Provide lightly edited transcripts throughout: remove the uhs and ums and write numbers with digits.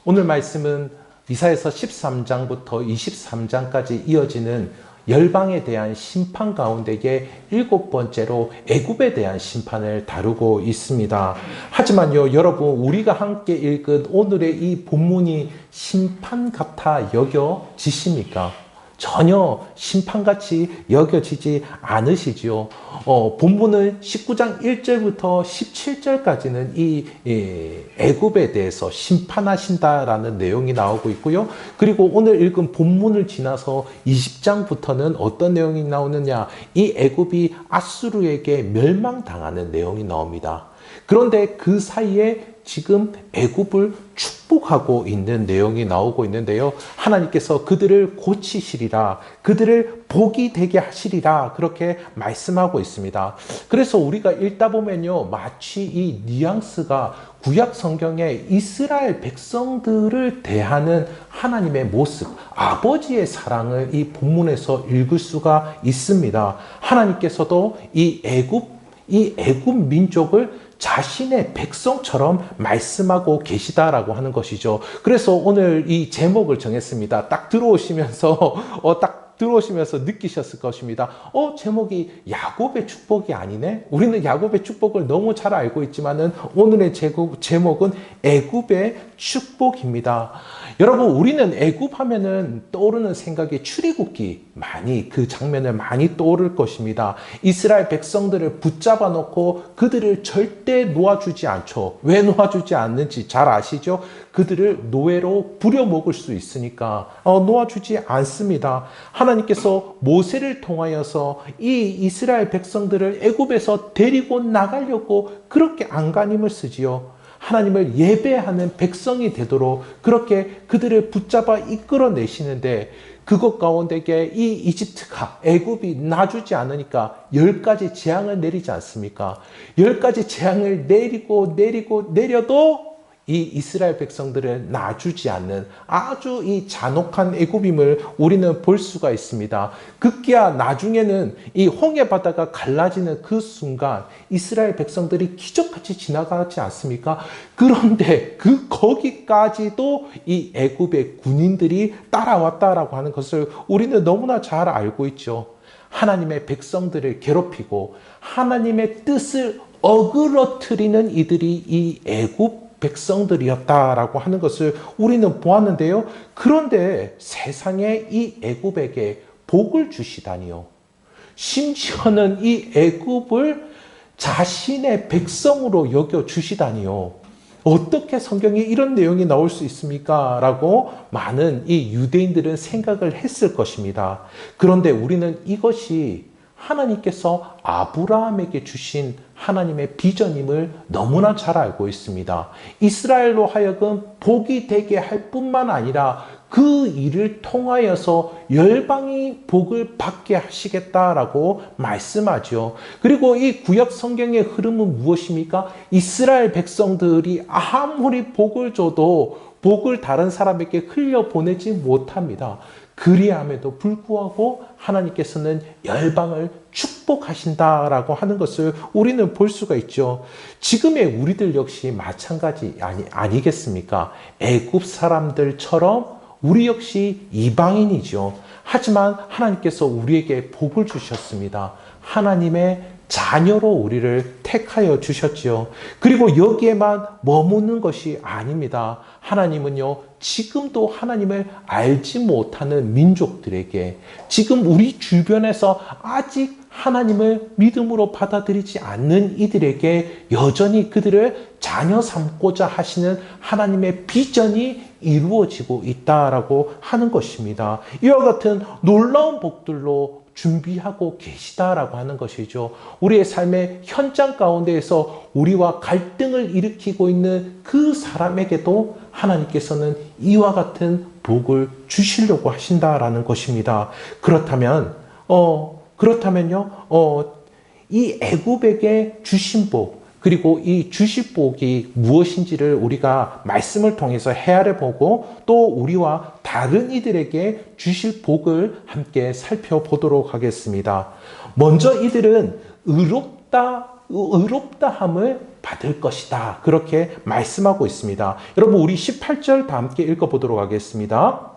오늘 말씀은 이사야서 13장부터 23장까지 이어지는 열방에 대한 심판 가운데의 7번째로 애굽에 대한 심판을 다루고 있습니다. 하지만요, 여러분, 우리가 함께 읽은 오늘의 이 본문이 심판 같아 여겨지십니까? 전혀 심판같이 여겨지지 않으시지요. 본문은 19장 1절부터 17절까지는 이 애굽에 대해서 심판하신다라는 내용이 나오고 있고요. 그리고 오늘 읽은 본문을 지나서 20장부터는 어떤 내용이 나오느냐? 이 애굽이 아수르에게 멸망당하는 내용이 나옵니다. 그런데 그 사이에 지금 애굽을 축복하고 있는 내용이 나오고 있는데요. 하나님께서 그들을 고치시리라, 그들을 복이 되게 하시리라, 그렇게 말씀하고 있습니다. 그래서 우리가 읽다 보면요, 마치 이 뉘앙스가 구약 성경의 이스라엘 백성들을 대하는 하나님의 모습, 아버지의 사랑을 이 본문에서 읽을 수가 있습니다. 하나님께서도 이 애굽 민족을 자신의 백성처럼 말씀하고 계시다라고 하는 것이죠. 그래서 오늘 이 제목을 정했습니다. 딱 들어오시면서 느끼셨을 것입니다. 제목이 야곱의 축복이 아니네? 우리는 야곱의 축복을 너무 잘 알고 있지만은 오늘의 제목은 애굽의 축복입니다. 여러분, 우리는 애굽 하면은 떠오르는 생각이 출애굽기, 그 장면을 많이 떠오를 것입니다. 이스라엘 백성들을 붙잡아 놓고 그들을 절대 놓아주지 않죠. 왜 놓아주지 않는지 잘 아시죠? 그들을 노예로 부려먹을 수 있으니까 놓아주지 않습니다. 하나님께서 모세를 통하여서 이 이스라엘 백성들을 애굽에서 데리고 나가려고 그렇게 안간힘을 쓰지요. 하나님을 예배하는 백성이 되도록 그렇게 그들을 붙잡아 이끌어내시는데, 그것 가운데에 이 이집트가, 애굽이 놔주지 않으니까 10가지 재앙을 내리지 않습니까? 10가지 재앙을 내려도 이 이스라엘 백성들을 놔주지 않는 아주 이 잔혹한 애굽임을 우리는 볼 수가 있습니다. 급기야 나중에는 이 홍해 바다가 갈라지는 그 순간 이스라엘 백성들이 기적같이 지나가지 않습니까? 그런데 거기까지도 이 애굽의 군인들이 따라왔다라고 하는 것을 우리는 너무나 잘 알고 있죠. 하나님의 백성들을 괴롭히고 하나님의 뜻을 어그러뜨리는 이들이 이 애굽 백성들이었다라고 하는 것을 우리는 보았는데요. 그런데 세상에 이 애굽에게 복을 주시다니요. 심지어는 이 애굽을 자신의 백성으로 여겨 주시다니요. 어떻게 성경에 이런 내용이 나올 수 있습니까? 라고 많은 이 유대인들은 생각을 했을 것입니다. 그런데 우리는 이것이 하나님께서 아브라함에게 주신 하나님의 비전임을 너무나 잘 알고 있습니다. 이스라엘로 하여금 복이 되게 할 뿐만 아니라 그 일을 통하여서 열방이 복을 받게 하시겠다라고 말씀하죠. 그리고 이 구약 성경의 흐름은 무엇입니까? 이스라엘 백성들이 아무리 복을 줘도 복을 다른 사람에게 흘려보내지 못합니다. 그리함에도 불구하고 하나님께서는 열방을 축복하신다라고 하는 것을 우리는 볼 수가 있죠. 지금의 우리들 역시 마찬가지 아니겠습니까? 애굽 사람들처럼 우리 역시 이방인이죠. 하지만 하나님께서 우리에게 복을 주셨습니다. 하나님의 자녀로 우리를 택하여 주셨지요. 그리고 여기에만 머무는 것이 아닙니다. 하나님은요, 지금도 하나님을 알지 못하는 민족들에게, 지금 우리 주변에서 아직 하나님을 믿음으로 받아들이지 않는 이들에게 여전히 그들을 자녀 삼고자 하시는 하나님의 비전이 이루어지고 있다라고 하는 것입니다. 이와 같은 놀라운 복들로 준비하고 계시다라고 하는 것이죠. 우리의 삶의 현장 가운데에서 우리와 갈등을 일으키고 있는 그 사람에게도 하나님께서는 이와 같은 복을 주시려고 하신다라는 것입니다. 그렇다면요, 이 애굽에게 주신 복, 그리고 이 주실 복이 무엇인지를 우리가 말씀을 통해서 헤아려 보고 또 우리와 다른 이들에게 주실 복을 함께 살펴보도록 하겠습니다. 먼저 이들은 의롭다함을 받을 것이다. 그렇게 말씀하고 있습니다. 여러분 우리 18절 다 함께 읽어보도록 하겠습니다.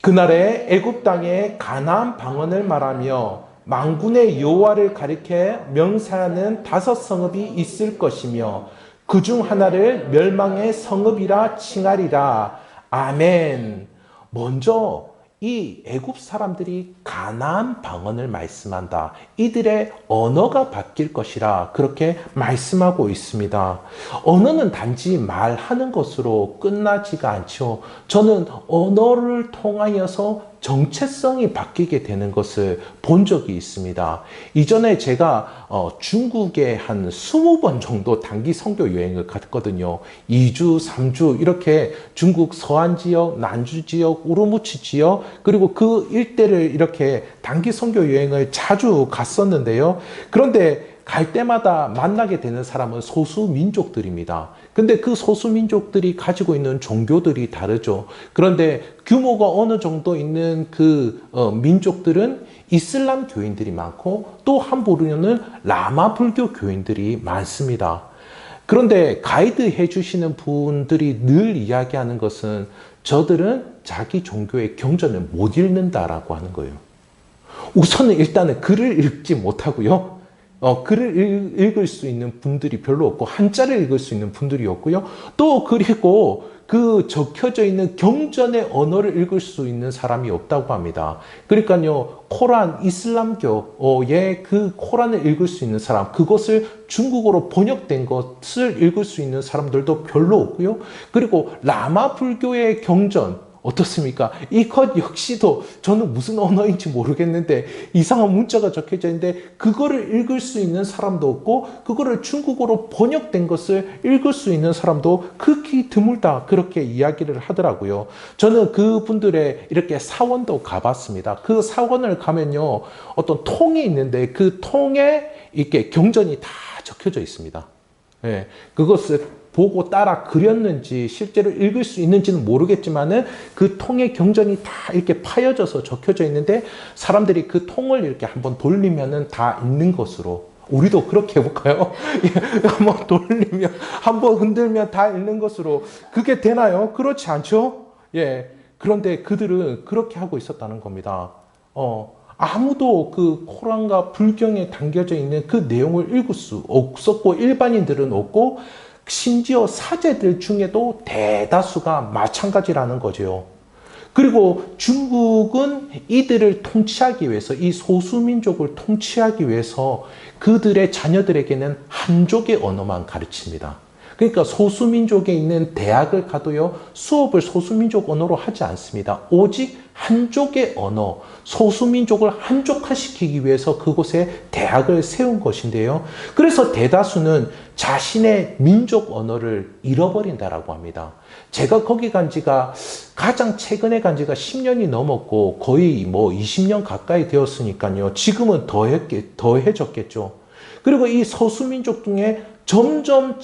그날에 애굽 땅에 가나안 방언을 말하며 만군의 여호와를 가리켜 명사하는 5 성읍이 있을 것이며 그 중 하나를 멸망의 성읍이라 칭하리라. 아멘. 먼저 이 애굽 사람들이 가나안 방언을 말씀한다. 이들의 언어가 바뀔 것이라 그렇게 말씀하고 있습니다. 언어는 단지 말하는 것으로 끝나지가 않죠. 저는 언어를 통하여서 정체성이 바뀌게 되는 것을 본 적이 있습니다. 이전에 제가 중국에 한 20번 정도 단기 선교 여행을 갔거든요. 2주, 3주 이렇게 중국 서안 지역, 난주 지역, 우르무치 지역 그리고 그 일대를 이렇게 단기 선교 여행을 자주 갔었는데요. 그런데 갈 때마다 만나게 되는 사람은 소수민족들입니다. 근데 그 소수민족들이 가지고 있는 종교들이 다르죠. 그런데 규모가 어느 정도 있는 그 민족들은 이슬람 교인들이 많고 또 한 부류는 라마 불교 교인들이 많습니다. 그런데 가이드 해주시는 분들이 늘 이야기하는 것은 저들은 자기 종교의 경전을 못 읽는다라고 하는 거예요. 우선은 일단은 글을 읽지 못하고요. 글을 읽을 수 있는 분들이 별로 없고 한자를 읽을 수 있는 분들이 없고요. 또 그리고 그 적혀져 있는 경전의 언어를 읽을 수 있는 사람이 없다고 합니다. 그러니까요. 코란, 이슬람교의 그 코란을 읽을 수 있는 사람, 그것을 중국어로 번역된 것을 읽을 수 있는 사람들도 별로 없고요. 그리고 라마 불교의 경전 어떻습니까? 이것 역시도 저는 무슨 언어인지 모르겠는데 이상한 문자가 적혀져 있는데 그거를 읽을 수 있는 사람도 없고 그거를 중국어로 번역된 것을 읽을 수 있는 사람도 극히 드물다 그렇게 이야기를 하더라고요. 저는 그분들의 이렇게 사원도 가봤습니다. 그 사원을 가면요 어떤 통이 있는데 그 통에 이렇게 경전이 다 적혀져 있습니다. 예, 그것을 보고 따라 그렸는지 실제로 읽을 수 있는지는 모르겠지만은 그 통의 경전이 다 이렇게 파여져서 적혀져 있는데 사람들이 그 통을 이렇게 한번 돌리면은 다 읽는 것으로 우리도 그렇게 해볼까요? 한번 돌리면 한번 흔들면 다 읽는 것으로 그게 되나요? 그렇지 않죠? 예. 그런데 그들은 그렇게 하고 있었다는 겁니다. 아무도 그 코란과 불경에 담겨져 있는 그 내용을 읽을 수 없었고 일반인들은 없고 심지어 사제들 중에도 대다수가 마찬가지라는 거죠. 그리고 중국은 이들을 통치하기 위해서 이 소수민족을 통치하기 위해서 그들의 자녀들에게는 한족의 언어만 가르칩니다. 그러니까 소수민족에 있는 대학을 가도요 수업을 소수민족 언어로 하지 않습니다. 오직 한족의 언어, 소수민족을 한족화시키기 위해서 그곳에 대학을 세운 것인데요. 그래서 대다수는 자신의 민족 언어를 잃어버린다라고 합니다. 제가 거기 간 지가 가장 최근에 간 지가 10년이 넘었고 거의 뭐 20년 가까이 되었으니까요. 지금은 더해졌겠죠. 그리고 이 소수민족 중에 점점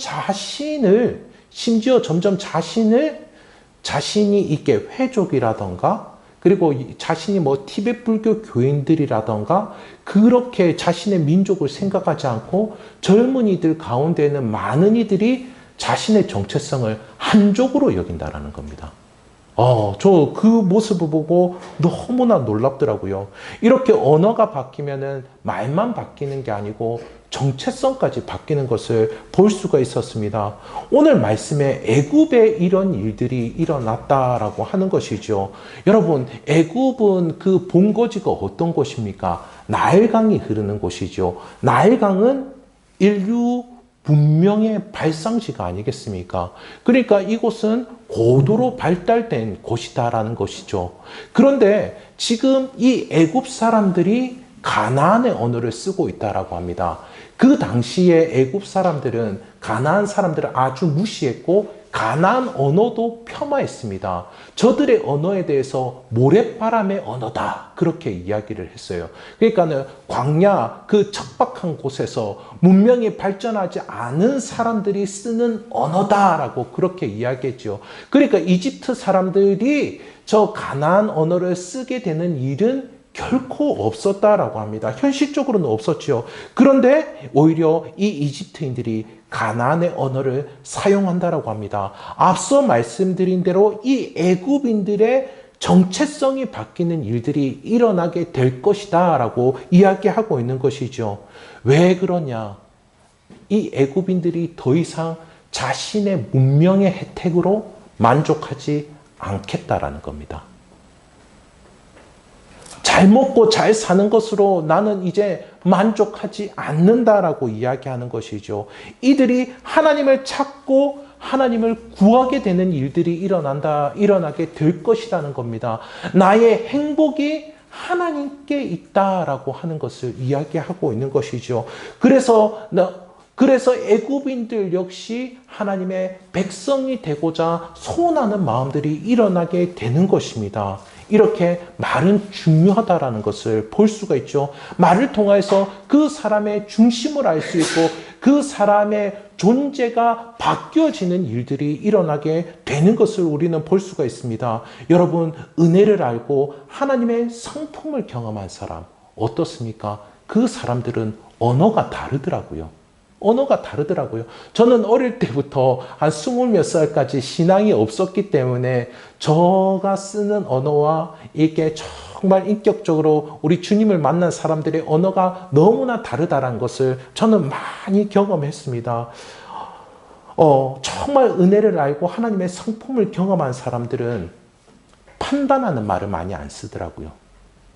자신이 있게 회족이라던가 그리고 자신이 뭐 티베트 불교 교인들이라던가 그렇게 자신의 민족을 생각하지 않고 젊은이들 가운데는 많은 이들이 자신의 정체성을 한족으로 여긴다라는 겁니다. 저 그 모습을 보고 너무나 놀랍더라고요. 이렇게 언어가 바뀌면은 말만 바뀌는 게 아니고 정체성까지 바뀌는 것을 볼 수가 있었습니다. 오늘 말씀에 애굽에 이런 일들이 일어났다라고 하는 것이죠. 여러분, 애굽은 그 본거지가 어떤 곳입니까? 나일강이 흐르는 곳이죠. 나일강은 인류 문명의 발상지가 아니겠습니까? 그러니까 이곳은 고도로 발달된 곳이다라는 것이죠. 그런데 지금 이 애굽 사람들이 가나안의 언어를 쓰고 있다라고 합니다. 그 당시에 애굽 사람들은 가나안 사람들을 아주 무시했고 가나안 언어도 폄하했습니다. 저들의 언어에 대해서 모래바람의 언어다 그렇게 이야기를 했어요. 그러니까는 광야 그 척박한 곳에서 문명이 발전하지 않은 사람들이 쓰는 언어다라고 그렇게 이야기했죠. 그러니까 이집트 사람들이 저 가나안 언어를 쓰게 되는 일은 결코 없었다라고 합니다. 현실적으로는 없었지요. 그런데 오히려 이 이집트인들이 가나안의 언어를 사용한다라고 합니다. 앞서 말씀드린 대로 이 애굽인들의 정체성이 바뀌는 일들이 일어나게 될 것이다 라고 이야기하고 있는 것이죠. 왜 그러냐? 이 애굽인들이 더 이상 자신의 문명의 혜택으로 만족하지 않겠다라는 겁니다. 잘 먹고 잘 사는 것으로 나는 이제 만족하지 않는다라고 이야기하는 것이죠. 이들이 하나님을 찾고 하나님을 구하게 되는 일들이 일어나게 될 것이라는 겁니다. 나의 행복이 하나님께 있다라고 하는 것을 이야기하고 있는 것이죠. 그래서 애굽인들 역시 하나님의 백성이 되고자 소원하는 마음들이 일어나게 되는 것입니다. 이렇게 말은 중요하다라는 것을 볼 수가 있죠. 말을 통해서 그 사람의 중심을 알 수 있고 그 사람의 존재가 바뀌어지는 일들이 일어나게 되는 것을 우리는 볼 수가 있습니다. 여러분, 은혜를 알고 하나님의 성품을 경험한 사람 어떻습니까? 그 사람들은 언어가 다르더라고요. 저는 어릴 때부터 한 20몇 살까지 신앙이 없었기 때문에 저가 쓰는 언어와 이게 정말 인격적으로 우리 주님을 만난 사람들의 언어가 너무나 다르다는 것을 저는 많이 경험했습니다. 정말 은혜를 알고 하나님의 성품을 경험한 사람들은 판단하는 말을 많이 안 쓰더라고요.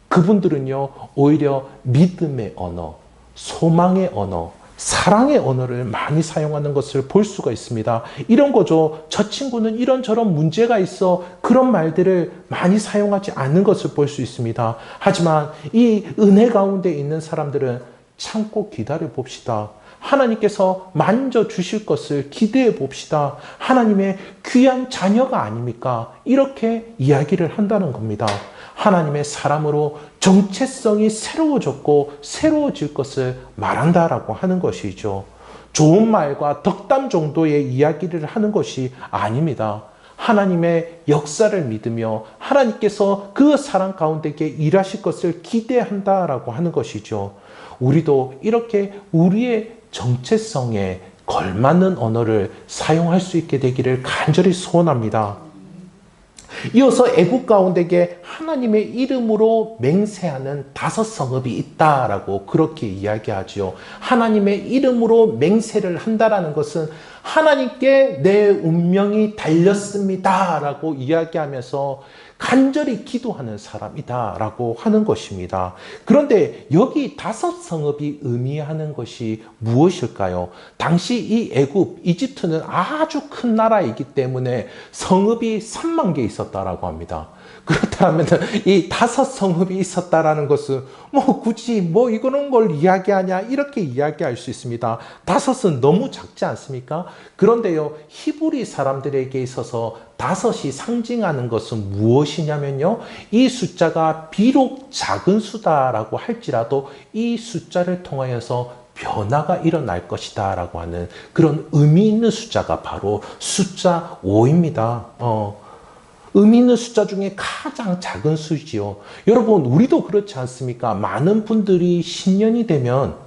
그분들은요, 오히려 믿음의 언어, 소망의 언어, 사랑의 언어를 많이 사용하는 것을 볼 수가 있습니다. 이런 거죠. 저 친구는 이런저런 문제가 있어. 그런 말들을 많이 사용하지 않는 것을 볼 수 있습니다. 하지만 이 은혜 가운데 있는 사람들은 참고 기다려 봅시다. 하나님께서 만져주실 것을 기대해 봅시다. 하나님의 귀한 자녀가 아닙니까? 이렇게 이야기를 한다는 겁니다. 하나님의 사람으로 정체성이 새로워졌고 새로워질 것을 말한다라고 하는 것이죠. 좋은 말과 덕담 정도의 이야기를 하는 것이 아닙니다. 하나님의 역사를 믿으며 하나님께서 그 사람 가운데 일하실 것을 기대한다라고 하는 것이죠. 우리도 이렇게 우리의 정체성에 걸맞는 언어를 사용할 수 있게 되기를 간절히 소원합니다. 이어서 애국 가운데에 하나님의 이름으로 맹세하는 5 성읍이 있다라고 그렇게 이야기하죠. 하나님의 이름으로 맹세를 한다라는 것은 하나님께 내 운명이 달렸습니다라고 이야기하면서 간절히 기도하는 사람이다라고 하는 것입니다. 그런데 여기 5 성읍이 의미하는 것이 무엇일까요? 당시 이 애굽, 이집트는 아주 큰 나라이기 때문에 성읍이 3만 개 있었다라고 합니다. 그렇다면 이 5 성읍이 있었다라는 것은 굳이 이거는 걸 이야기하냐 이렇게 이야기할 수 있습니다. 5은 너무 작지 않습니까? 그런데요, 히브리 사람들에게 있어서 5이 상징하는 것은 무엇이냐면요, 이 숫자가 비록 작은 수다라고 할지라도 이 숫자를 통하여서 변화가 일어날 것이다 라고 하는 그런 의미 있는 숫자가 바로 숫자 5입니다. 의미 있는 숫자 중에 가장 작은 수지요. 여러분, 우리도 그렇지 않습니까? 많은 분들이 신년이 되면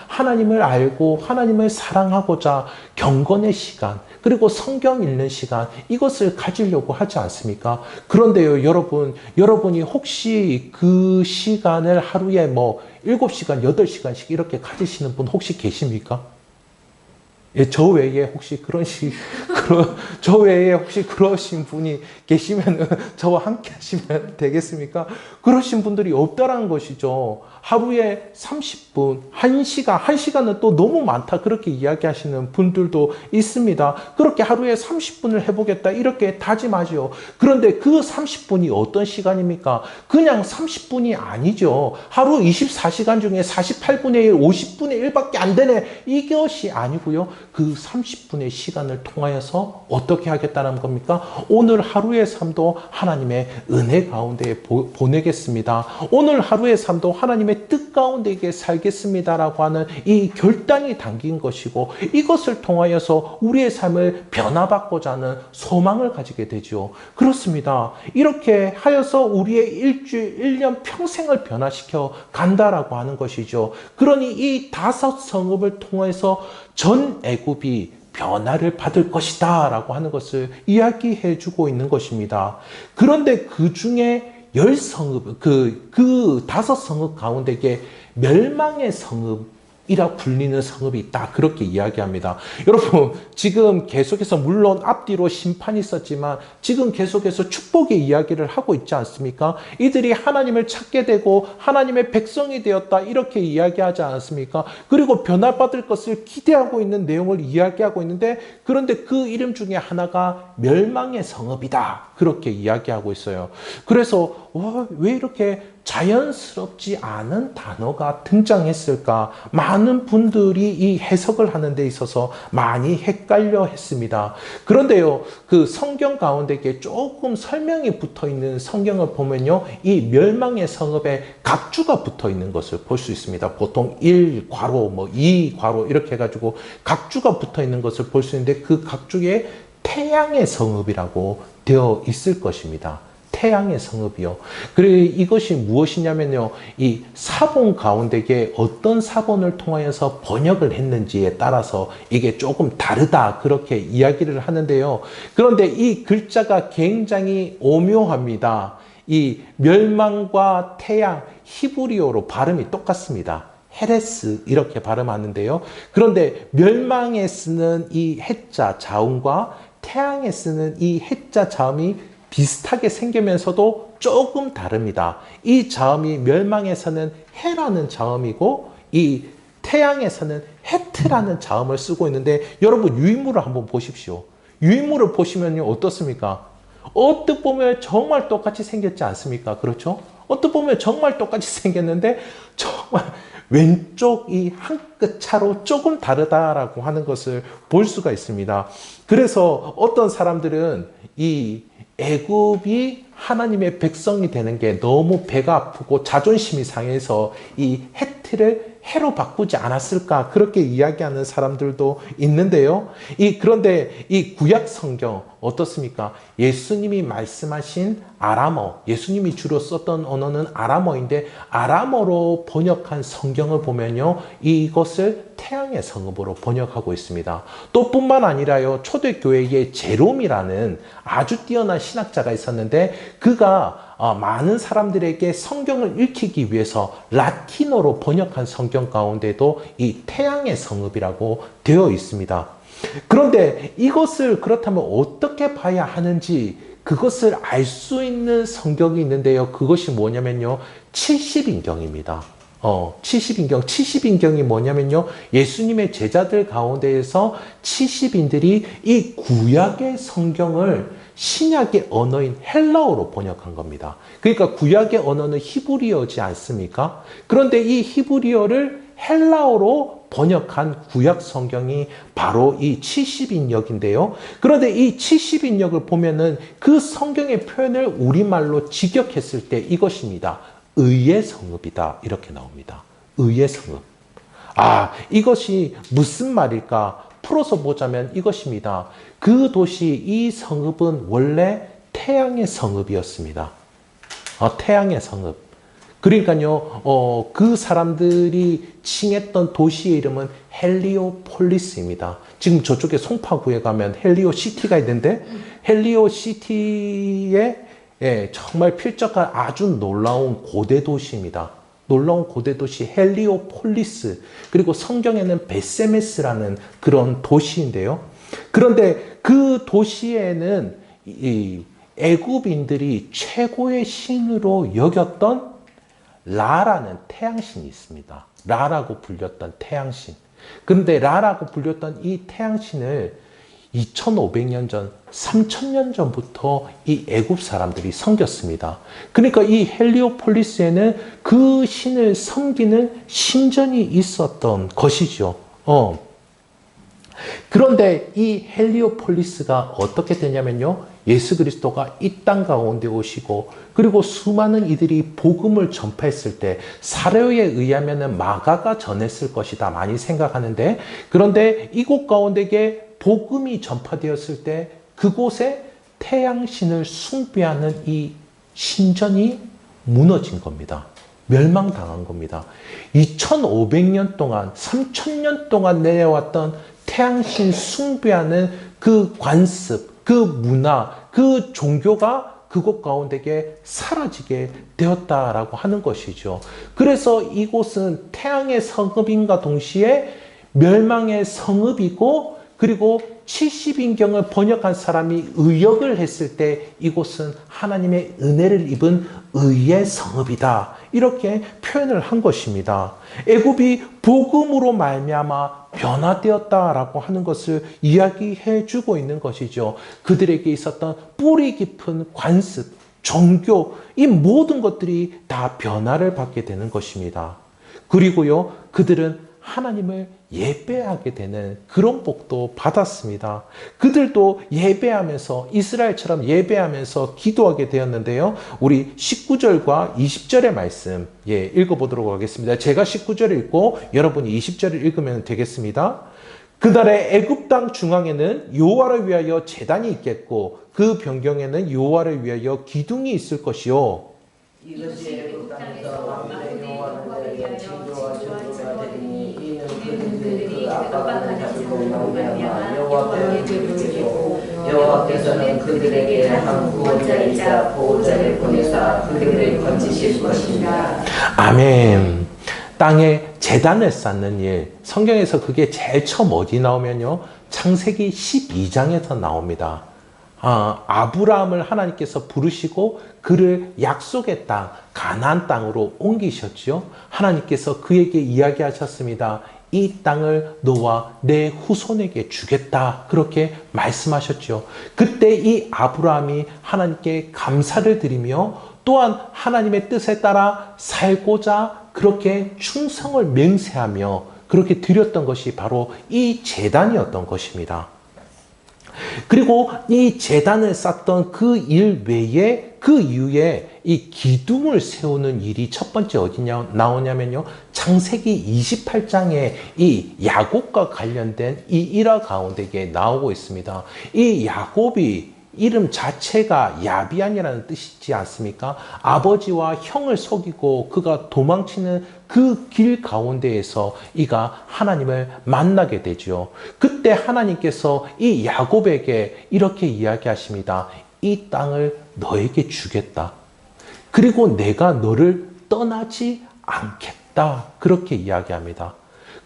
하나님을 알고 하나님을 사랑하고자 경건의 시간, 그리고 성경 읽는 시간, 이것을 가지려고 하지 않습니까? 그런데요, 여러분이 혹시 그 시간을 하루에 7시간, 8시간씩 이렇게 가지시는 분 혹시 계십니까? 예, 저 외에 혹시 그러신 분이 계시면 저와 함께 하시면 되겠습니까? 그러신 분들이 없다라는 것이죠. 하루에 30분, 1시간은 또 너무 많다 그렇게 이야기하시는 분들도 있습니다. 그렇게 하루에 30분을 해보겠다 이렇게 다짐하죠. 그런데 그 30분이 어떤 시간입니까? 그냥 30분이 아니죠. 하루 24시간 중에 48분의 1, 50분의 1밖에 안 되네, 이것이 아니고요. 그 30분의 시간을 통하여서 통하여서 어떻게 하겠다는 겁니까? 오늘 하루의 삶도 하나님의 은혜 가운데 보내겠습니다. 오늘 하루의 삶도 하나님의 뜻 가운데 살겠습니다라고 하는 이 결단이 담긴 것이고, 이것을 통하여서 우리의 삶을 변화받고자 하는 소망을 가지게 되죠. 그렇습니다. 이렇게 하여서 우리의 일주일, 1년 평생을 변화시켜 간다라고 하는 것이죠. 그러니 이 5 성읍을 통해서 전 애굽이 변화를 받을 것이다 라고 하는 것을 이야기해 주고 있는 것입니다. 그런데 그 중에 10성읍, 그 5 성읍 가운데에 멸망의 성읍이라 불리는 성읍이 있다, 그렇게 이야기합니다. 여러분, 지금 계속해서 물론 앞뒤로 심판이 있었지만 지금 계속해서 축복의 이야기를 하고 있지 않습니까? 이들이 하나님을 찾게 되고 하나님의 백성이 되었다, 이렇게 이야기하지 않았습니까? 그리고 변화받을 것을 기대하고 있는 내용을 이야기하고 있는데, 그런데 그 이름 중에 하나가 멸망의 성읍이다, 그렇게 이야기하고 있어요. 그래서 왜 이렇게 자연스럽지 않은 단어가 등장했을까? 많은 분들이 이 해석을 하는 데 있어서 많이 헷갈려 했습니다. 그런데요, 그 성경 가운데 조금 설명이 붙어 있는 성경을 보면요, 이 멸망의 성읍에 각주가 붙어 있는 것을 볼 수 있습니다. 보통 1괄호, 2괄호 이렇게 해가지고 각주가 붙어 있는 것을 볼 수 있는데, 그 각주에 태양의 성읍이라고 되어 있을 것입니다. 태양의 성읍이요. 그리고 이것이 무엇이냐면요, 이 사본 가운데에 어떤 사본을 통하여서 번역을 했는지에 따라서 이게 조금 다르다, 그렇게 이야기를 하는데요. 그런데 이 글자가 굉장히 오묘합니다. 이 멸망과 태양, 히브리어로 발음이 똑같습니다. 헤레스 이렇게 발음하는데요. 그런데 멸망에 쓰는 이 해자 자음과 태양에 쓰는 이 해자 자음이 비슷하게 생기면서도 조금 다릅니다. 이 자음이 멸망에서는 해라는 자음이고, 이 태양에서는 헤트라는 자음을 쓰고 있는데, 여러분 유인물을 한번 보십시오. 유인물을 보시면요, 어떻습니까? 어떻게 보면 정말 똑같이 생겼지 않습니까? 그렇죠? 어떻게 보면 정말 똑같이 생겼는데 정말 왼쪽 이 한 끗 차로 조금 다르다라고 하는 것을 볼 수가 있습니다. 그래서 어떤 사람들은 이 애굽이 하나님의 백성이 되는 게 너무 배가 아프고 자존심이 상해서 이 헤트를 해로 바꾸지 않았을까, 그렇게 이야기하는 사람들도 있는데요. 그런데 이 구약 성경 어떻습니까? 예수님이 말씀하신 아람어, 예수님이 주로 썼던 언어는 아람어인데, 아람어로 번역한 성경을 보면요, 이것을 태양의 성읍으로 번역하고 있습니다. 또 뿐만 아니라요, 초대교회에 제롬이라는 아주 뛰어난 신학자가 있었는데, 그가 많은 사람들에게 성경을 읽히기 위해서 라틴어로 번역한 성경 가운데도 이 태양의 성읍이라고 되어 있습니다. 그런데 이것을 그렇다면 어떻게 봐야 하는지, 그것을 알 수 있는 성경이 있는데요. 그것이 뭐냐면요, 70인경입니다. 70인경이 뭐냐면요, 예수님의 제자들 가운데에서 70인들이 이 구약의 성경을 신약의 언어인 헬라어로 번역한 겁니다. 그러니까 구약의 언어는 히브리어지 않습니까? 그런데 이 히브리어를 헬라어로 번역한 구약 성경이 바로 이 70인역인데요. 그런데 이 70인역을 보면은 그 성경의 표현을 우리말로 직역했을 때 이것입니다. 의의 성읍이다, 이렇게 나옵니다. 의의 성읍. 이것이 무슨 말일까? 풀어서 보자면 이것입니다. 그 도시, 이 성읍은 원래 태양의 성읍이었습니다. 태양의 성읍. 그러니까요, 그 사람들이 칭했던 도시의 이름은 헬리오폴리스입니다. 지금 저쪽에 송파구에 가면 헬리오시티가 있는데, 헬리오시티에 정말 필적한 아주 놀라운 고대 도시입니다. 놀라운 고대 도시 헬리오폴리스, 그리고 성경에는 베세메스라는 그런 도시인데요. 그런데 그 도시에는 이 애굽인들이 최고의 신으로 여겼던 라라는 태양신이 있습니다. 라라고 불렸던 태양신. 그런데 라라고 불렸던 이 태양신을 2500년 전, 3000년 전부터 이 애굽 사람들이 섬겼습니다. 그러니까 이 헬리오폴리스에는 그 신을 섬기는 신전이 있었던 것이죠. 그런데 이 헬리오폴리스가 어떻게 되냐면요. 예수 그리스도가 이 땅 가운데 오시고 그리고 수많은 이들이 복음을 전파했을 때 사료에 의하면 마가가 전했을 것이다 많이 생각하는데, 그런데 이곳 가운데에 복음이 전파되었을 때 그곳에 태양신을 숭배하는 이 신전이 무너진 겁니다. 멸망당한 겁니다. 2500년 동안 3000년 동안 내려왔던 태양신 숭배하는 그 관습, 그 문화, 그 종교가 그곳 가운데에 사라지게 되었다라고 하는 것이죠. 그래서 이곳은 태양의 성읍인과 동시에 멸망의 성읍이고, 그리고 70인경을 번역한 사람이 의역을 했을 때 이곳은 하나님의 은혜를 입은 의의 성읍이다, 이렇게 표현을 한 것입니다. 애굽이 복음으로 말미암아 변화되었다라고 하는 것을 이야기해 주고 있는 것이죠. 그들에게 있었던 뿌리 깊은 관습, 종교, 이 모든 것들이 다 변화를 받게 되는 것입니다. 그리고요, 그들은 하나님을 예배하게 되는 그런 복도 받았습니다. 그들도 예배하면서 이스라엘처럼 예배하면서 기도하게 되었는데요. 우리 19절과 20절의 말씀 읽어보도록 하겠습니다. 제가 19절을 읽고 여러분이 20절을 읽으면 되겠습니다. 그날에 애굽 땅 중앙에는 여호와를 위하여 제단이 있겠고 그 변경에는 여호와를 위하여 기둥이 있을 것이요. 이것이 애굽 땅에서 왕들의 여호와를 위하여 징조와 전조가 되리니 이는 그들이 그 압박을 가지고 말미암아 여호와께 부르짖고 여호와께서는 그들에게 한 구원자이자 보호자를 보내사 그들을 건지실 것이니라. 아멘. 땅에 제단을 쌓는 일, 성경에서 그게 제일 처음 어디 나오면요, 창세기 12장에서 나옵니다. 아브라함을 하나님께서 부르시고 그를 약속의 땅, 가나안 땅으로 옮기셨죠. 하나님께서 그에게 이야기하셨습니다. 이 땅을 너와 내 후손에게 주겠다, 그렇게 말씀하셨죠. 그때 이 아브라함이 하나님께 감사를 드리며 또한 하나님의 뜻에 따라 살고자 그렇게 충성을 맹세하며 그렇게 드렸던 것이 바로 이 제단이었던 것입니다. 그리고 이 제단을 쌓던 그 일 외에 그 이후에 이 기둥을 세우는 일이 첫 번째 어디냐 나오냐면요, 창세기 28장에 이 야곱과 관련된 이 일화 가운데에 나오고 있습니다. 이 야곱이 이름 자체가 야비안이라는 뜻이지 않습니까? 아버지와 형을 속이고 그가 도망치는 그 길 가운데에서 이가 하나님을 만나게 되죠. 그때 하나님께서 이 야곱에게 이렇게 이야기하십니다. 이 땅을 너에게 주겠다. 그리고 내가 너를 떠나지 않겠다, 그렇게 이야기합니다.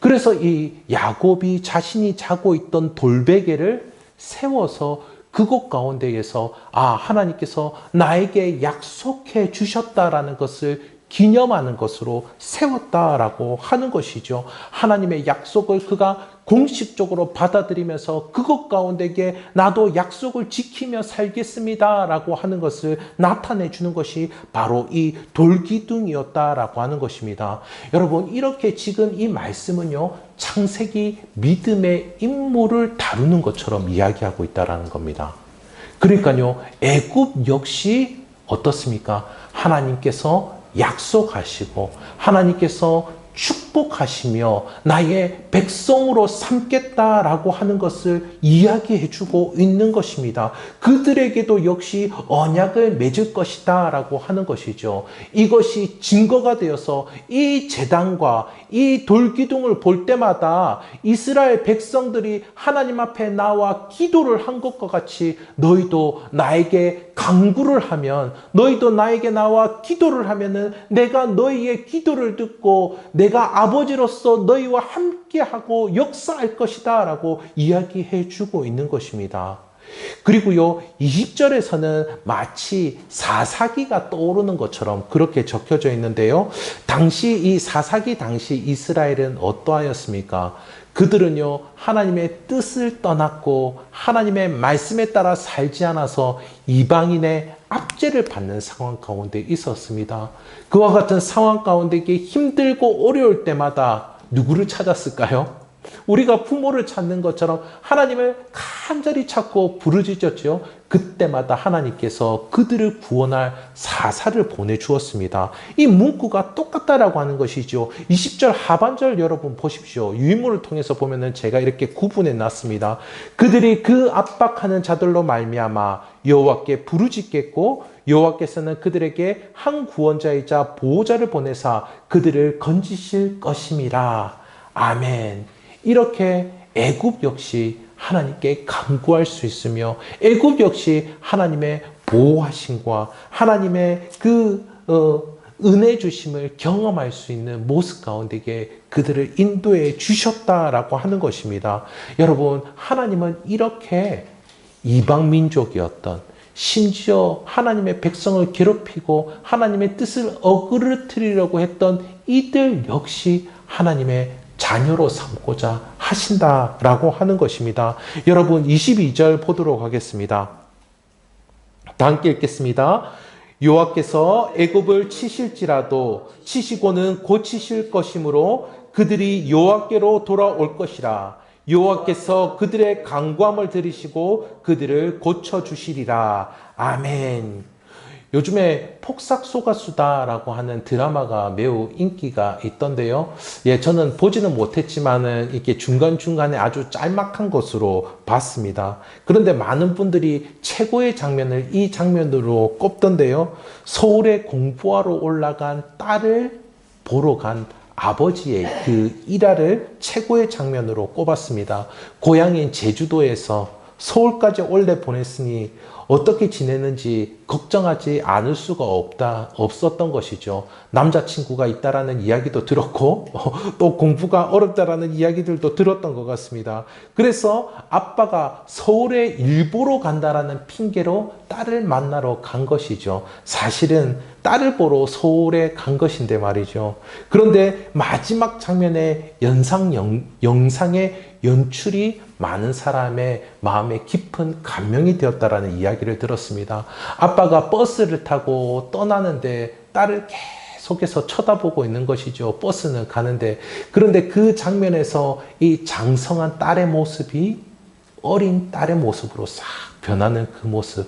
그래서 이 야곱이 자신이 자고 있던 돌베개를 세워서 그곳 가운데에서 하나님께서 나에게 약속해 주셨다라는 것을 기념하는 것으로 세웠다라고 하는 것이죠. 하나님의 약속을 그가 공식적으로 받아들이면서 그것 가운데에 나도 약속을 지키며 살겠습니다라고 하는 것을 나타내 주는 것이 바로 이 돌기둥이었다라고 하는 것입니다. 여러분, 이렇게 지금 이 말씀은요, 창세기 믿음의 인물을 다루는 것처럼 이야기하고 있다라는 겁니다. 그러니까요, 애굽 역시 어떻습니까? 하나님께서 약속하시고 하나님께서 축복하시며 나의 백성으로 삼겠다라고 하는 것을 이야기해 주고 있는 것입니다. 그들에게도 역시 언약을 맺을 것이다 라고 하는 것이죠. 이것이 증거가 되어서 이 제단과 이 돌기둥을 볼 때마다 이스라엘 백성들이 하나님 앞에 나와 기도를 한 것과 같이 너희도 나에게 간구를 하면, 너희도 나에게 나와 기도를 하면은 내가 너희의 기도를 듣고 내가 아버지로서 너희와 함께하고 역사할 것이다 라고 이야기해 주고 있는 것입니다. 그리고요, 20절에서는 마치 사사기가 떠오르는 것처럼 그렇게 적혀져 있는데요, 당시 이 사사기 당시 이스라엘은 어떠하였습니까? 그들은요, 하나님의 뜻을 떠났고 하나님의 말씀에 따라 살지 않아서 이방인의 압제를 받는 상황 가운데 있었습니다. 그와 같은 상황 가운데 힘들고 어려울 때마다 누구를 찾았을까요? 우리가 부모를 찾는 것처럼 하나님을 간절히 찾고 부르짖었죠. 그때마다 하나님께서 그들을 구원할 사사를 보내주었습니다. 이 문구가 똑같다라고 하는 것이죠. 20절 하반절 여러분 보십시오. 유인물을 통해서 보면은 제가 이렇게 구분해 놨습니다. 그들이 그 압박하는 자들로 말미암아 여호와께 부르짖겠고 여호와께서는 그들에게 한 구원자이자 보호자를 보내사 그들을 건지실 것임이라. 아멘. 이렇게 애굽 역시 하나님께 간구할 수 있으며 애굽 역시 하나님의 보호하심과 하나님의 은혜 주심을 경험할 수 있는 모습 가운데에 그들을 인도해 주셨다라고 하는 것입니다. 여러분, 하나님은 이렇게 이방 민족이었던, 심지어 하나님의 백성을 괴롭히고 하나님의 뜻을 어그러뜨리려고 했던 이들 역시 하나님의 자녀로 삼고자 하신다라고 하는 것입니다. 여러분, 22절 보도록 하겠습니다. 다 함께 읽겠습니다. 여호와께서 애굽을 치실지라도 치시고는 고치실 것이므로 그들이 여호와께로 돌아올 것이라. 여호와께서 그들의 간구함을 들으시고 그들을 고쳐주시리라. 아멘. 요즘에 폭삭소가수다라고 하는 드라마가 매우 인기가 있던데요. 예, 저는 보지는 못했지만은 이렇게 중간중간에 아주 짤막한 것으로 봤습니다. 그런데 많은 분들이 최고의 장면을 이 장면으로 꼽던데요. 서울에 공부하러 올라간 딸을 보러 간 아버지의 그 일화를 최고의 장면으로 꼽았습니다. 고향인 제주도에서 서울까지 올래 보냈으니 어떻게 지내는지 걱정하지 않을 수가 없었던 것이죠. 남자친구가 있다라는 이야기도 들었고 또 공부가 어렵다라는 이야기들도 들었던 것 같습니다. 그래서 아빠가 서울에 일보러 간다라는 핑계로 딸을 만나러 간 것이죠. 사실은 딸을 보러 서울에 간 것인데 말이죠. 그런데 마지막 장면에 영상의 연출이 많은 사람의 마음에 깊은 감명이 되었다라는 이야기를 들었습니다. 아빠가 버스를 타고 떠나는데 딸을 계속해서 쳐다보고 있는 것이죠. 버스는 가는데. 그런데 그 장면에서 이 장성한 딸의 모습이 어린 딸의 모습으로 싹 변하는 그 모습.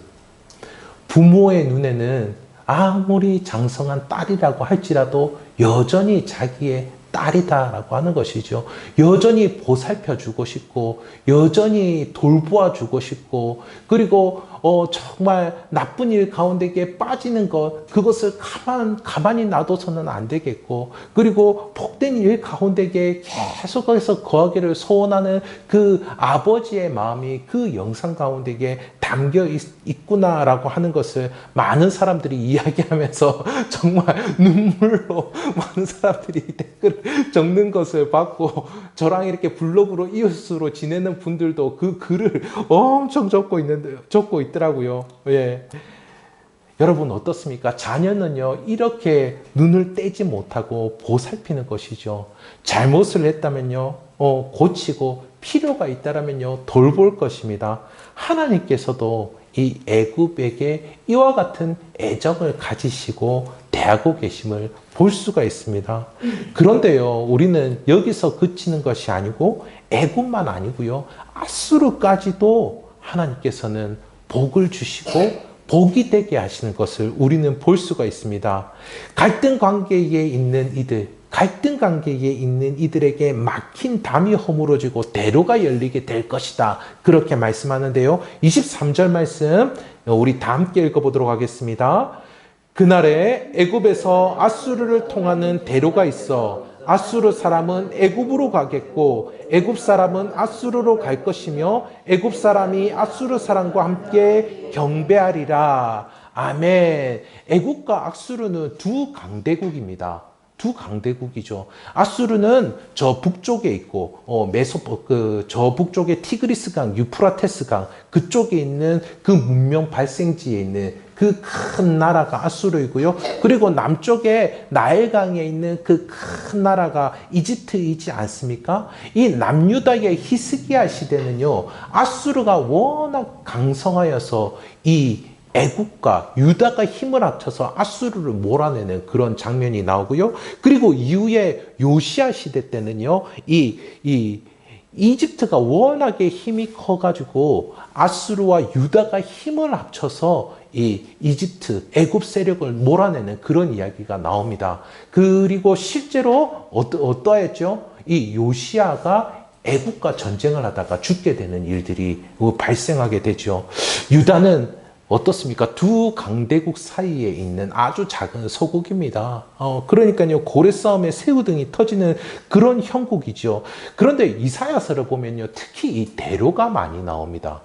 부모의 눈에는 아무리 장성한 딸이라고 할지라도 여전히 자기의 딸이다라고 하는 것이죠. 여전히 보살펴주고 싶고 여전히 돌보아주고 싶고 그리고 정말 나쁜 일 가운데에 빠지는 것 그것을 가만히 놔둬서는 안 되겠고 그리고 복된 일 가운데에 계속해서 거하기를 소원하는 그 아버지의 마음이 그 영상 가운데에 담겨 있구나라고 하는 것을 많은 사람들이 이야기하면서 정말 눈물로 많은 사람들이 댓글을 적는 것을 봤고 저랑 이렇게 블로그로 이웃으로 지내는 분들도 그 글을 엄청 적고 있더라고요. 예. 여러분 어떻습니까? 자녀는요 이렇게 눈을 떼지 못하고 보살피는 것이죠. 잘못을 했다면요 고치고 필요가 있다면요 돌볼 것입니다. 하나님께서도 이 애굽에게 이와 같은 애정을 가지시고 대하고 계심을 볼 수가 있습니다. 그런데요 우리는 여기서 그치는 것이 아니고 애굽만 아니고요 아수르까지도 하나님께서는 복을 주시고 복이 되게 하시는 것을 우리는 볼 수가 있습니다. 갈등 관계에 있는 이들에게 막힌 담이 허물어지고 대로가 열리게 될 것이다. 그렇게 말씀하는데요. 23절 말씀 우리 다 함께 읽어보도록 하겠습니다. 그날에 애굽에서 아수르를 통하는 대로가 있어 아수르 사람은 애굽으로 가겠고 애굽 사람은 아수르로 갈 것이며 애굽 사람이 아수르 사람과 함께 경배하리라. 아멘. 애굽과 아수르는 두 강대국입니다. 두 강대국이죠. 아수르는 저 북쪽에 있고 저 북쪽에 티그리스강, 유프라테스강 그쪽에 있는 그 문명 발생지에 있는 그 큰 나라가 아수르이고요. 그리고 남쪽에 나일강에 있는 그 큰 나라가 이집트이지 않습니까? 이 남유다의 히스기야 시대는요. 아수르가 워낙 강성하여서 이 애굽과 유다가 힘을 합쳐서 아수르를 몰아내는 그런 장면이 나오고요. 그리고 이후에 요시야 시대 때는요. 이 이집트가 워낙에 힘이 커가지고 아수르와 유다가 힘을 합쳐서 이 이집트, 애굽 세력을 몰아내는 그런 이야기가 나옵니다. 그리고 실제로 어떠했죠? 이 요시아가 애굽과 전쟁을 하다가 죽게 되는 일들이 발생하게 되죠. 유다는 어떻습니까? 두 강대국 사이에 있는 아주 작은 서국입니다. 그러니까요, 고래 싸움에 새우등이 터지는 그런 형국이죠. 그런데 이사야서를 보면요, 특히 이 대로가 많이 나옵니다.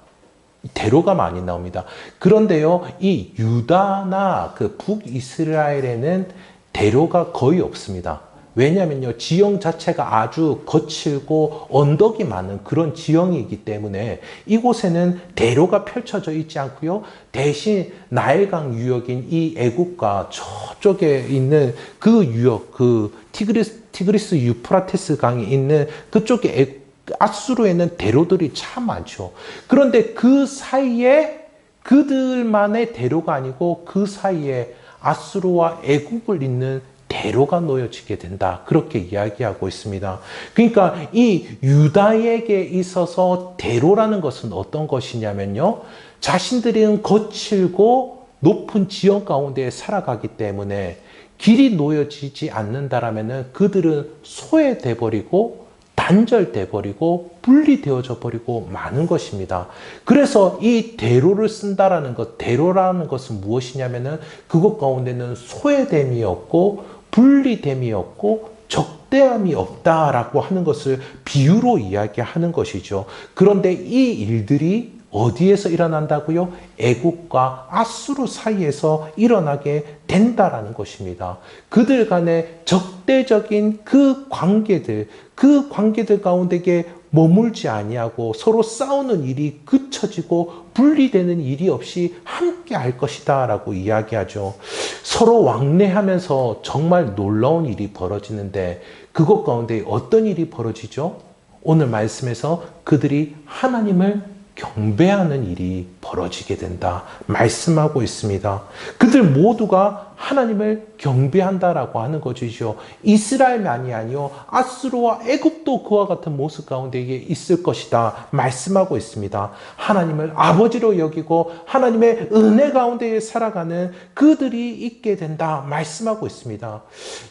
대로가 많이 나옵니다. 그런데요, 이 유다나 그 북이스라엘에는 대로가 거의 없습니다. 왜냐하면요, 지형 자체가 아주 거칠고 언덕이 많은 그런 지형이기 때문에 이곳에는 대로가 펼쳐져 있지 않고요. 대신 나일강 유역인 이 애국과 저쪽에 있는 그 유역, 그 티그리스 유프라테스 강이 있는 그쪽에 아수르에는 대로들이 참 많죠. 그런데 그 사이에 그들만의 대로가 아니고 그 사이에 아수르와 애국을 잇는 대로가 놓여지게 된다. 그렇게 이야기하고 있습니다. 그러니까 이 유다에게 있어서 대로라는 것은 어떤 것이냐면요, 자신들은 거칠고 높은 지형 가운데 살아가기 때문에 길이 놓여지지 않는다라면은 그들은 소외돼 버리고 단절돼 버리고 분리되어져 버리고 마는 것입니다. 그래서 이 대로를 쓴다라는 것, 대로라는 것은 무엇이냐면은 그것 가운데는 소외됨이 없고 분리됨이 없고 적대함이 없다라고 하는 것을 비유로 이야기하는 것이죠. 그런데 이 일들이 어디에서 일어난다고요? 애국과 아수르 사이에서 일어나게 된다라는 것입니다. 그들 간의 적대적인 그 관계들 가운데에 머물지 아니하고 서로 싸우는 일이 그쳐지고 분리되는 일이 없이 함께 할 것이다 라고 이야기하죠. 서로 왕래하면서 정말 놀라운 일이 벌어지는데 그것 가운데 어떤 일이 벌어지죠? 오늘 말씀에서 그들이 하나님을 경배하는 일이 벌어지게 된다 말씀하고 있습니다. 그들 모두가 하나님을 경배한다라고 하는 것이죠. 이스라엘만이 아니요 아수르와 애굽도 그와 같은 모습 가운데 있을 것이다 말씀하고 있습니다. 하나님을 아버지로 여기고 하나님의 은혜 가운데 살아가는 그들이 있게 된다 말씀하고 있습니다.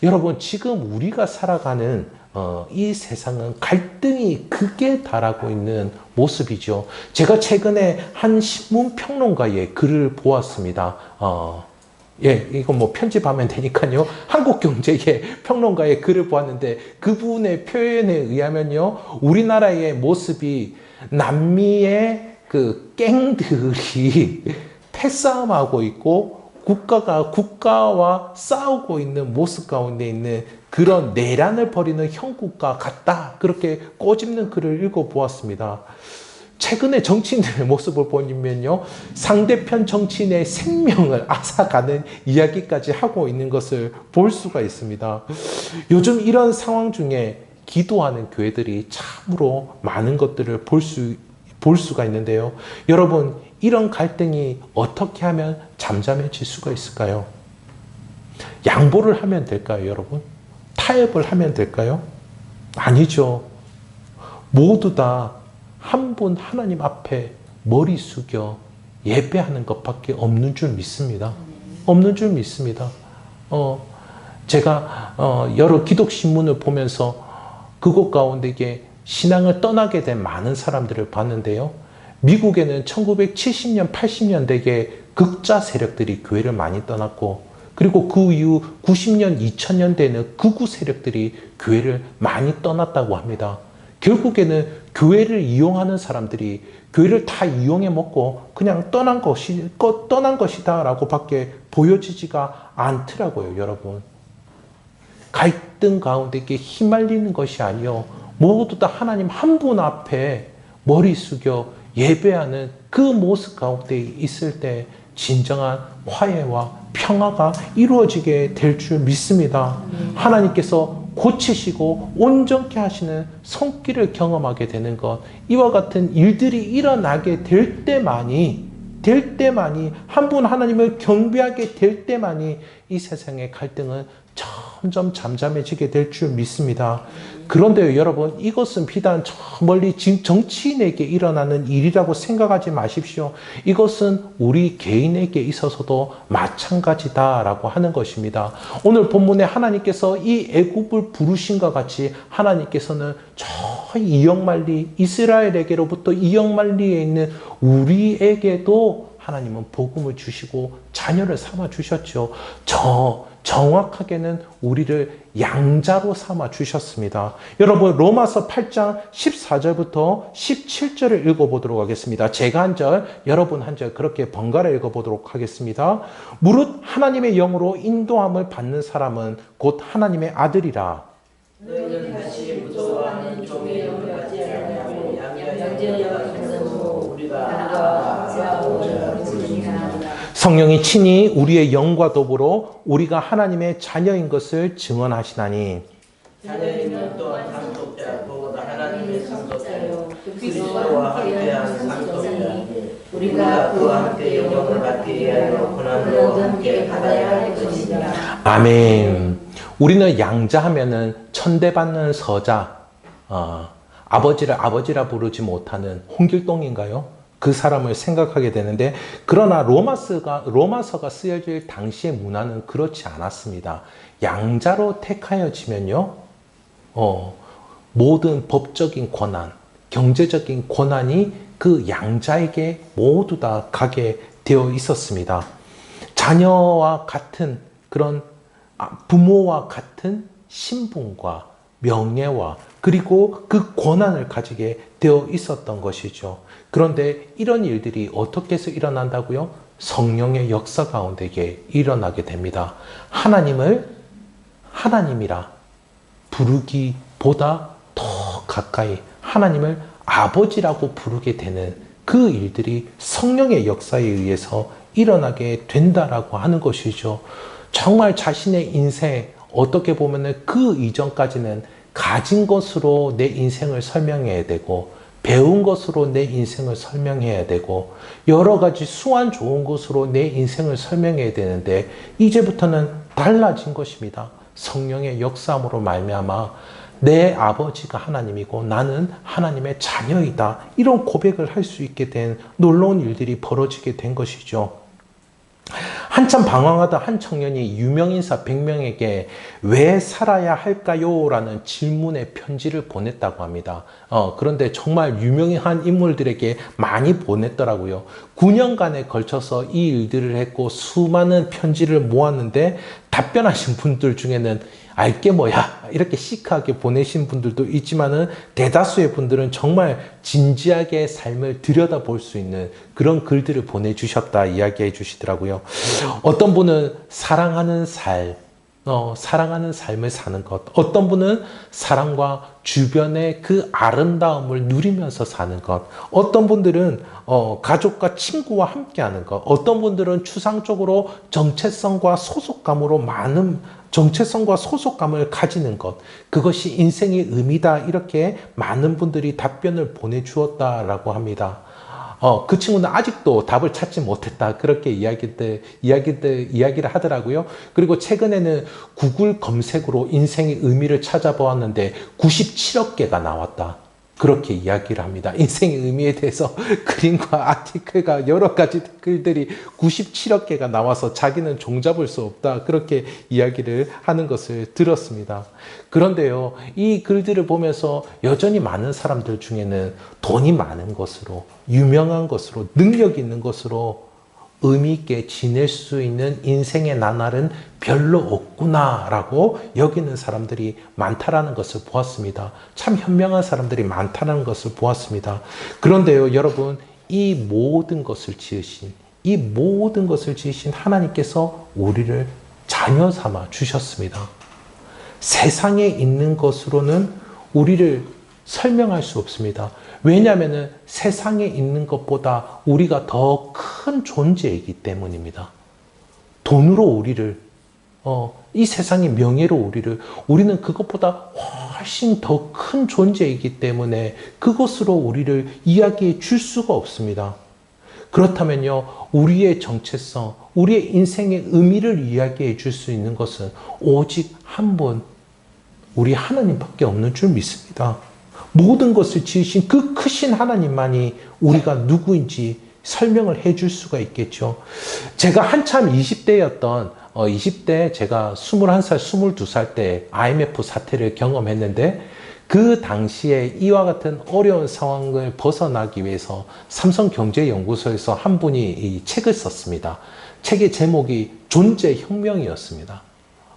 여러분, 지금 우리가 살아가는 이 세상은 갈등이 극에 달하고 있는 모습이죠. 제가 최근에 한 신문평론가의 글을 보았습니다. 이거 뭐 편집하면 되니까요. 한국경제의 평론가의 글을 보았는데 그분의 표현에 의하면요, 우리나라의 모습이 남미의 그 갱들이 패싸움하고 있고 국가와 싸우고 있는 모습 가운데 있는 그런 내란을 벌이는 형국과 같다. 그렇게 꼬집는 글을 읽어보았습니다. 최근에 정치인들의 모습을 보면요, 상대편 정치인의 생명을 앗아가는 이야기까지 하고 있는 것을 볼 수가 있습니다. 요즘 이런 상황 중에 기도하는 교회들이 참으로 많은 것들을 볼 수가 있는데요. 여러분, 이런 갈등이 어떻게 하면 잠잠해질 수가 있을까요? 양보를 하면 될까요, 여러분? 타협을 하면 될까요? 아니죠. 모두 다 한 분 하나님 앞에 머리 숙여 예배하는 것밖에 없는 줄 믿습니다. 없는 줄 믿습니다. 제가 여러 기독신문을 보면서 그곳 가운데 신앙을 떠나게 된 많은 사람들을 봤는데요. 미국에는 1970년, 80년대에 극자 세력들이 교회를 많이 떠났고, 그리고 그 이후 90년, 2000년대에는 극우 세력들이 교회를 많이 떠났다고 합니다. 결국에는 교회를 이용하는 사람들이 교회를 다 이용해 먹고 그냥 떠난 것이다 라고 밖에 보여지지가 않더라고요, 여러분. 갈등 가운데 휘말리는 것이 아니요, 모두 다 하나님 한 분 앞에 머리 숙여 예배하는 그 모습 가운데 있을 때 진정한 화해와 평화가 이루어지게 될 줄 믿습니다. 하나님께서 고치시고 온전케 하시는 손길을 경험하게 되는 것, 이와 같은 일들이 일어나게 될 때만이 한 분 하나님을 경배하게 될 때만이 이 세상의 갈등은 점점 잠잠해지게 될 줄 믿습니다. 그런데요, 여러분, 이것은 비단 저 멀리 정치인에게 일어나는 일이라고 생각하지 마십시오. 이것은 우리 개인에게 있어서도 마찬가지다라고 하는 것입니다. 오늘 본문에 하나님께서 이 애굽을 부르신과 같이 하나님께서는 저 이역만리 이스라엘에게로부터 이역만리에 있는 우리에게도 하나님은 복음을 주시고 자녀를 삼아 주셨죠. 정확하게는 우리를 양자로 삼아 주셨습니다. 여러분, 로마서 8장 14절부터 17절을 읽어보도록 하겠습니다. 제가 한 절, 여러분 한 절 그렇게 번갈아 읽어보도록 하겠습니다. 무릇 하나님의 영으로 인도함을 받는 사람은 곧 하나님의 아들이라. 너희는 다시 무서워하는 종의 영을 받지 아니하고 양자여 받으므로 우리가 성령이 친히 우리의 영과 더불어 우리가 하나님의 자녀인 것을 증언하시나니 자녀이면 또한 상속자 곧 하나님의 상속자요 그리스도와 함께한 상속자 우리가 그와 함께 영광을 받기 위하여 고난도 함께 받아야 할 것이니라. 아멘. 우리는 양자하면은 천대받는 서자, 아버지를 아버지라 부르지 못하는 홍길동인가요? 그 사람을 생각하게 되는데, 그러나 로마서가 쓰여질 당시의 문화는 그렇지 않았습니다. 양자로 택하여지면요, 모든 법적인 권한, 경제적인 권한이 그 양자에게 모두 다 가게 되어 있었습니다. 자녀와 같은 그런 부모와 같은 신분과 명예와 그리고 그 권한을 가지게 되어 있었던 것이죠. 그런데 이런 일들이 어떻게 해서 일어난다고요? 성령의 역사 가운데 일어나게 됩니다. 하나님을 하나님이라 부르기보다 더 가까이 하나님을 아버지라고 부르게 되는 그 일들이 성령의 역사에 의해서 일어나게 된다라고 하는 것이죠. 정말 자신의 인생, 어떻게 보면 그 이전까지는 가진 것으로 내 인생을 설명해야 되고, 배운 것으로 내 인생을 설명해야 되고, 여러 가지 수완 좋은 것으로 내 인생을 설명해야 되는데, 이제부터는 달라진 것입니다. 성령의 역사함으로 말미암아 내 아버지가 하나님이고 나는 하나님의 자녀이다, 이런 고백을 할 수 있게 된 놀라운 일들이 벌어지게 된 것이죠. 한참 방황하던 한 청년이 유명인사 100명에게 왜 살아야 할까요? 라는 질문의 편지를 보냈다고 합니다. 그런데 정말 유명한 인물들에게 많이 보냈더라고요. 9년간에 걸쳐서 이 일들을 했고 수많은 편지를 모았는데 답변하신 분들 중에는 알게 뭐야 이렇게 시크하게 보내신 분들도 있지만은 대다수의 분들은 정말 진지하게 삶을 들여다볼 수 있는 그런 글들을 보내주셨다 이야기해 주시더라고요. 어떤 분은 사랑하는 삶을 사는 것, 어떤 분은 사랑과 주변의 그 아름다움을 누리면서 사는 것, 어떤 분들은 가족과 친구와 함께하는 것, 어떤 분들은 추상적으로 정체성과 소속감을 가지는 것, 그것이 인생의 의미다, 이렇게 많은 분들이 답변을 보내주었다라고 합니다. 그 친구는 아직도 답을 찾지 못했다, 그렇게 이야기를 하더라고요. 그리고 최근에는 구글 검색으로 인생의 의미를 찾아보았는데 97억 개가 나왔다, 그렇게 이야기를 합니다. 인생의 의미에 대해서 그림과 아티클과 여러 가지 글들이 97억 개가 나와서 자기는 종잡을 수 없다, 그렇게 이야기를 하는 것을 들었습니다. 그런데요, 이 글들을 보면서 여전히 많은 사람들 중에는 돈이 많은 것으로, 유명한 것으로, 능력 있는 것으로 의미 있게 지낼 수 있는 인생의 나날은 별로 없구나라고 여기는 사람들이 많다라는 것을 보았습니다. 참 현명한 사람들이 많다는 것을 보았습니다. 그런데요, 여러분, 이 모든 것을 지으신 하나님께서 우리를 자녀 삼아 주셨습니다. 세상에 있는 것으로는 우리를 설명할 수 없습니다. 왜냐하면 세상에 있는 것보다 우리가 더 큰 존재이기 때문입니다. 돈으로 우리를, 이 세상의 명예로 우리는 그것보다 훨씬 더 큰 존재이기 때문에 그것으로 우리를 이야기해 줄 수가 없습니다. 그렇다면요, 우리의 정체성, 우리의 인생의 의미를 이야기해 줄 수 있는 것은 오직 한 분, 우리 하나님밖에 없는 줄 믿습니다. 모든 것을 지으신 그 크신 하나님만이 우리가 누구인지 설명을 해 줄 수가 있겠죠. 제가 한참 20대였던 20대 제가 21살, 22살 때 IMF 사태를 경험했는데 그 당시에 이와 같은 어려운 상황을 벗어나기 위해서 삼성경제연구소에서 한 분이 이 책을 썼습니다. 책의 제목이 존재혁명이었습니다.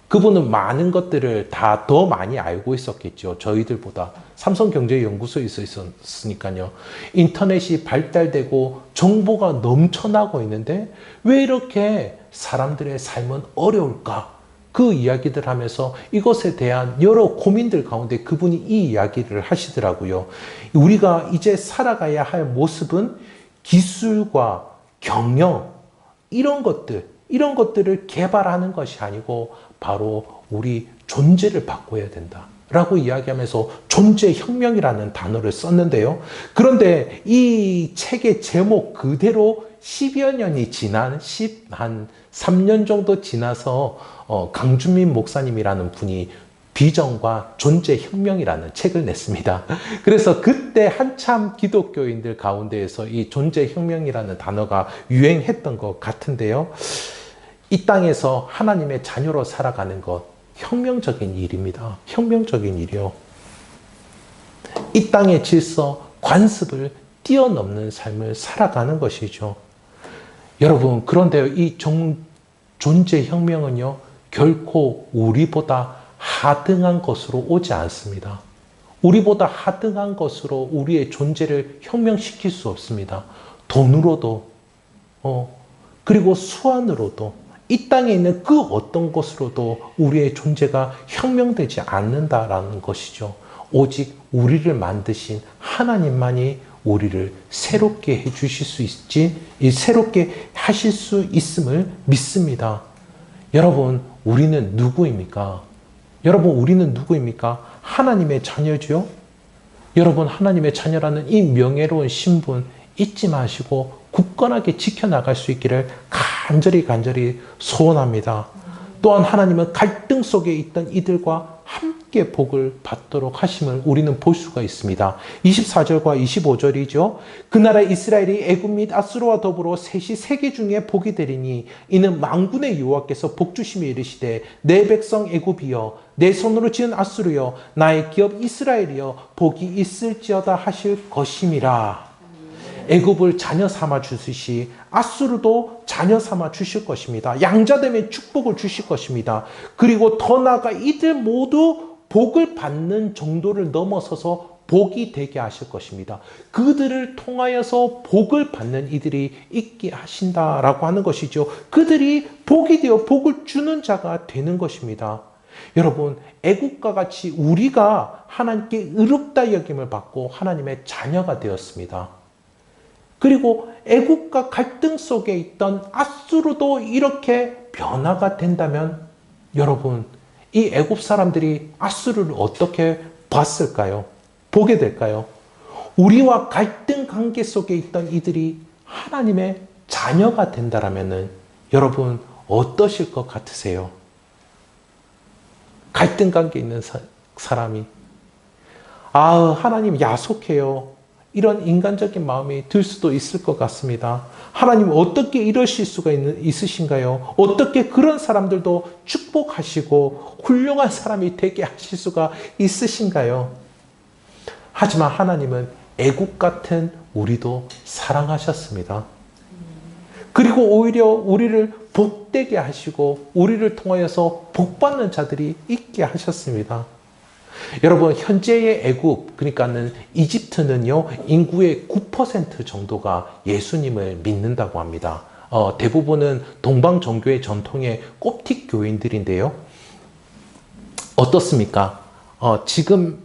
그분은 많은 것들을 다 더 많이 알고 있었겠죠. 저희들보다. 삼성경제연구소에 있었으니까요. 인터넷이 발달되고 정보가 넘쳐나고 있는데 왜 이렇게 사람들의 삶은 어려울까? 그 이야기들 하면서 이것에 대한 여러 고민들 가운데 그분이 이 이야기를 하시더라고요. 우리가 이제 살아가야 할 모습은 기술과 경영, 이런 것들을 개발하는 것이 아니고 바로 우리 존재를 바꿔야 된다 라고 이야기하면서 존재혁명이라는 단어를 썼는데요. 그런데 이 책의 제목 그대로 10여 년이 지난 한 3년 정도 지나서 강준민 목사님이라는 분이 비전과 존재혁명이라는 책을 냈습니다. 그래서 그때 한참 기독교인들 가운데에서 이 존재혁명이라는 단어가 유행했던 것 같은데요. 이 땅에서 하나님의 자녀로 살아가는 것, 혁명적인 일입니다. 혁명적인 일이요. 이 땅의 질서, 관습을 뛰어넘는 삶을 살아가는 것이죠. 여러분, 그런데요, 이 존재혁명은요, 결코 우리보다 하등한 것으로 오지 않습니다. 우리보다 하등한 것으로 우리의 존재를 혁명시킬 수 없습니다. 돈으로도, 그리고 수완으로도, 이 땅에 있는 그 어떤 것으로도 우리의 존재가 혁명되지 않는다라는 것이죠. 오직 우리를 만드신 하나님만이 우리를 새롭게 해주실 수 있지, 새롭게 하실 수 있음을 믿습니다. 여러분, 우리는 누구입니까? 여러분, 우리는 누구입니까? 하나님의 자녀죠? 여러분, 하나님의 자녀라는 이 명예로운 신분 잊지 마시고 굳건하게 지켜나갈 수 있기를 간절히 소원합니다. 또한 하나님은 갈등 속에 있던 이들과 함께 복을 받도록 하심을 우리는 볼 수가 있습니다. 24절과 25절이죠. 그 나라 이스라엘이 애굽 및 아수르와 더불어 셋이 세계 중에 복이 되리니 이는 만군의 여호와께서 복주심에 이르시되 내 백성 애굽이여 내 손으로 지은 아수르여 나의 기업 이스라엘이여 복이 있을지어다 하실 것임이라. 애굽을 자녀 삼아 주시시 아수르도 자녀 삼아 주실 것입니다. 양자됨의 축복을 주실 것입니다. 그리고 더 나아가 이들 모두 복을 받는 정도를 넘어서서 복이 되게 하실 것입니다. 그들을 통하여서 복을 받는 이들이 있게 하신다라고 하는 것이죠. 그들이 복이 되어 복을 주는 자가 되는 것입니다. 여러분, 애국과 같이 우리가 하나님께 의롭다 여김을 받고 하나님의 자녀가 되었습니다. 그리고 애국과 갈등 속에 있던 아수르도 이렇게 변화가 된다면 여러분, 이 애국 사람들이 아수르를 어떻게 봤을까요? 보게 될까요? 우리와 갈등 관계 속에 있던 이들이 하나님의 자녀가 된다라면은 여러분 어떠실 것 같으세요? 갈등 관계에 있는 사람이 하나님 야속해요. 이런 인간적인 마음이 들 수도 있을 것 같습니다. 하나님 어떻게 이러실 수가 있으신가요? 어떻게 그런 사람들도 축복하시고 훌륭한 사람이 되게 하실 수가 있으신가요? 하지만 하나님은 애국 같은 우리도 사랑하셨습니다. 그리고 오히려 우리를 복되게 하시고 우리를 통하여서 복받는 자들이 있게 하셨습니다. 여러분, 현재의 애국, 그러니까는 이집트는요, 인구의 9% 정도가 예수님을 믿는다고 합니다. 대부분은 동방 종교의 전통의 콥틱 교인들인데요. 어떻습니까? 지금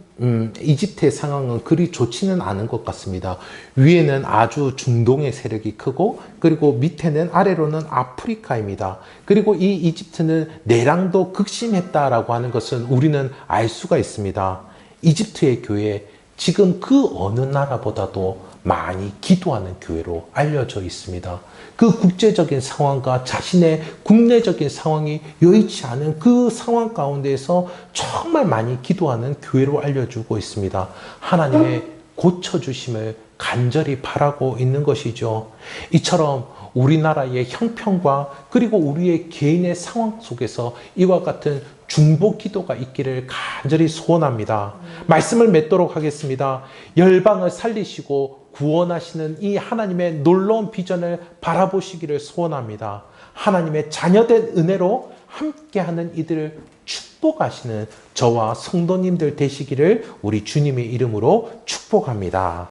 이집트의 상황은 그리 좋지는 않은 것 같습니다. 위에는 아주 중동의 세력이 크고 그리고 밑에는 아래로는 아프리카입니다. 그리고 이 이집트는 내랑도 극심했다라고 하는 것은 우리는 알 수가 있습니다. 이집트의 교회 지금 그 어느 나라보다도 많이 기도하는 교회로 알려져 있습니다. 그 국제적인 상황과 자신의 국내적인 상황이 여의치 않은 그 상황 가운데에서 정말 많이 기도하는 교회로 알려주고 있습니다. 하나님의 고쳐주심을 간절히 바라고 있는 것이죠. 이처럼 우리나라의 형편과 그리고 우리의 개인의 상황 속에서 이와 같은 중보 기도가 있기를 간절히 소원합니다. 말씀을 맺도록 하겠습니다. 열방을 살리시고 구원하시는 이 하나님의 놀라운 비전을 바라보시기를 소원합니다. 하나님의 자녀된 은혜로 함께하는 이들을 축복하시는 저와 성도님들 되시기를 우리 주님의 이름으로 축복합니다.